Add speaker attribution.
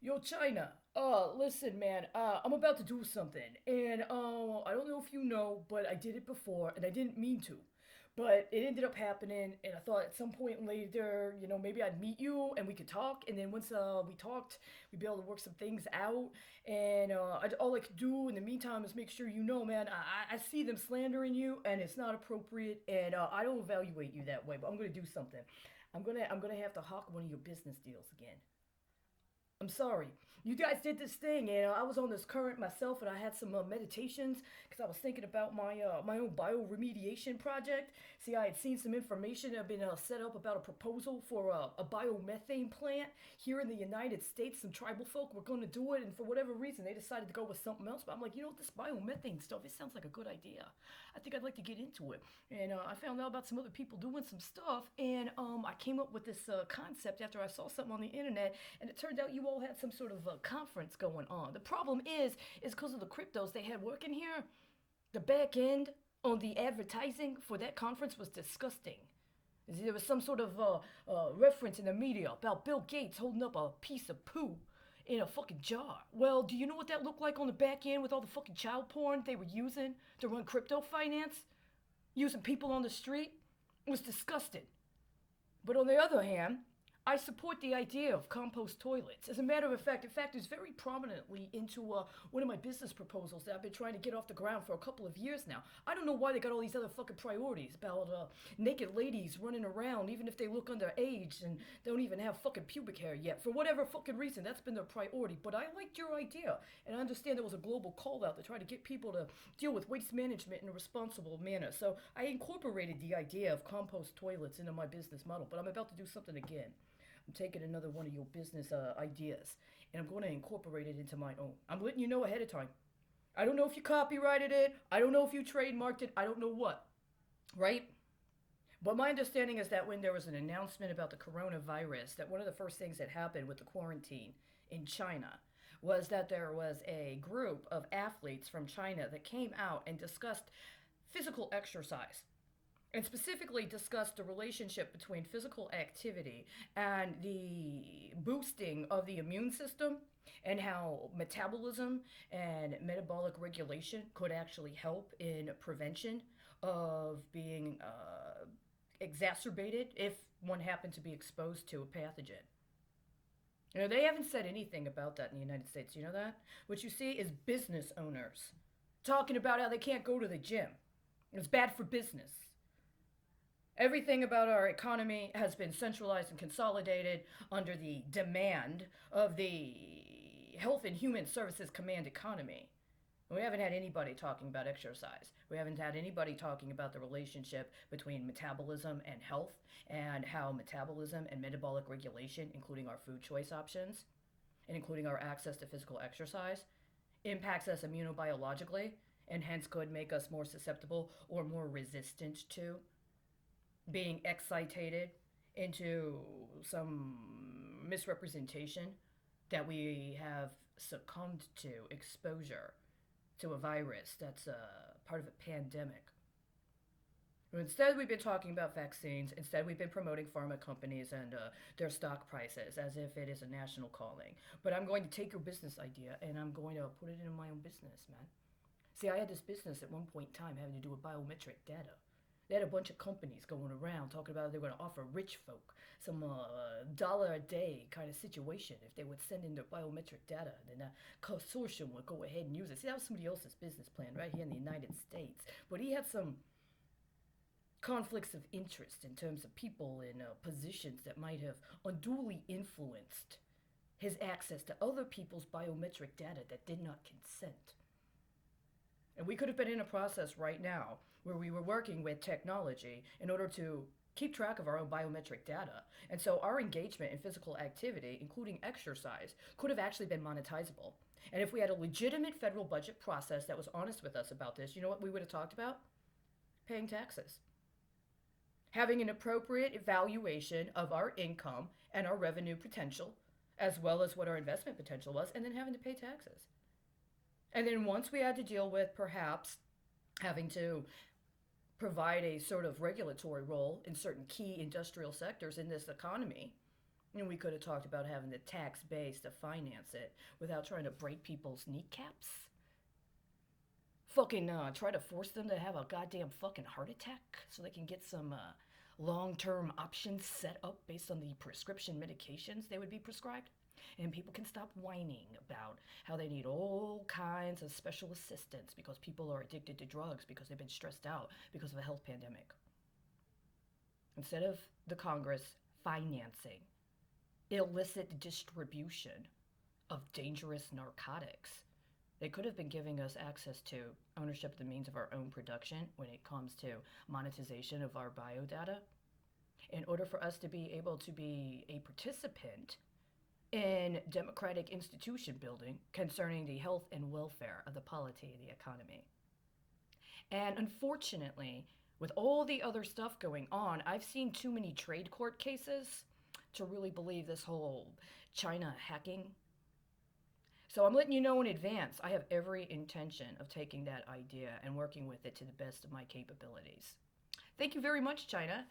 Speaker 1: Yo, China. Listen, man. I'm about to do something, and I don't know if you know, but I did it before, and I didn't mean to, but it ended up happening, and I thought at some point later, maybe I'd meet you and we could talk, and then once we talked, we'd be able to work some things out, and all I could do in the meantime is make sure you know, man. I see them slandering you, and it's not appropriate, and I don't evaluate you that way, but I'm gonna do something. I'm gonna have to hawk one of your business deals again. I'm sorry. You guys did this thing, and I was on this current myself, and I had some meditations because I was thinking about my own bioremediation project. See, I had seen some information that had been set up about a proposal for a biomethane plant here in the United States. Some tribal folk were going to do it, and for whatever reason, they decided to go with something else. But I'm like, this biomethane stuff, it sounds like a good idea. I think I'd like to get into it. And I found out about some other people doing some stuff, and I came up with this concept after I saw something on the internet, and it turned out you all had some sort of conference going on. The problem is because of the cryptos they had working here, the back end on the advertising for that conference was disgusting. There was some sort of reference in the media about Bill Gates holding up a piece of poo in a fucking jar. Well, do you know what that looked like on the back end with all the fucking child porn they were using to run crypto finance? Using people on the street? It was disgusting. But on the other hand, I support the idea of compost toilets. As a matter of fact, it factors very prominently into one of my business proposals that I've been trying to get off the ground for a couple of years now. I don't know why they got all these other fucking priorities about naked ladies running around, even if they look underage and don't even have fucking pubic hair yet. For whatever fucking reason, that's been their priority. But I liked your idea, and I understand there was a global call out to try to get people to deal with waste management in a responsible manner. So I incorporated the idea of compost toilets into my business model, but I'm about to do something again. I'm taking another one of your business ideas and I'm going to incorporate it into my own. I'm letting you know ahead of time. I don't know if you copyrighted it. I don't know if you trademarked it. I don't know what. Right? But my understanding is that when there was an announcement about the coronavirus, that one of the first things that happened with the quarantine in China was that there was a group of athletes from China that came out and discussed physical exercise and specifically discussed the relationship between physical activity and the boosting of the immune system and how metabolism and metabolic regulation could actually help in prevention of being exacerbated if one happened to be exposed to a pathogen. They haven't said anything about that in the United States. You know that? What you see is business owners talking about how they can't go to the gym. It's bad for business. Everything about our economy has been centralized and consolidated under the demand of the Health and Human Services Command economy. We haven't had anybody talking about exercise. We haven't had anybody talking about the relationship between metabolism and health and how metabolism and metabolic regulation, including our food choice options and including our access to physical exercise, impacts us immunobiologically and hence could make us more susceptible or more resistant to being excitated into some misrepresentation that we have succumbed to exposure to a virus that's part of a pandemic. Instead, we've been talking about vaccines. Instead, we've been promoting pharma companies and their stock prices as if it is a national calling. But I'm going to take your business idea and I'm going to put it into my own business, man. See, I had this business at one point in time having to do with biometric data. They had a bunch of companies going around talking about they were going to offer rich folk some dollar a day kind of situation if they would send in their biometric data. And then a consortium would go ahead and use it. See, that was somebody else's business plan right here in the United States. But he had some conflicts of interest in terms of people in positions that might have unduly influenced his access to other people's biometric data that did not consent. And we could have been in a process right now where we were working with technology in order to keep track of our own biometric data. And so our engagement in physical activity, including exercise, could have actually been monetizable. And if we had a legitimate federal budget process that was honest with us about this, you know what we would have talked about? Paying taxes. Having an appropriate evaluation of our income and our revenue potential, as well as what our investment potential was, and then having to pay taxes. And then once we had to deal with perhaps having to provide a sort of regulatory role in certain key industrial sectors in this economy, And we could have talked about having the tax base to finance it without trying to break people's kneecaps. Fucking try to force them to have a goddamn fucking heart attack so they can get some long term options set up based on the prescription medications they would be prescribed. And people can stop whining about how they need all kinds of special assistance because people are addicted to drugs because they've been stressed out because of a health pandemic. Instead of the Congress financing illicit distribution of dangerous narcotics, they could have been giving us access to ownership of the means of our own production when it comes to monetization of our biodata in order for us to be able to be a participant in democratic institution building concerning the health and welfare of the polity of the economy. And unfortunately, with all the other stuff going on, I've seen too many trade court cases to really believe this whole China hacking. So I'm letting you know in advance, I have every intention of taking that idea and working with it to the best of my capabilities. Thank you very much, China.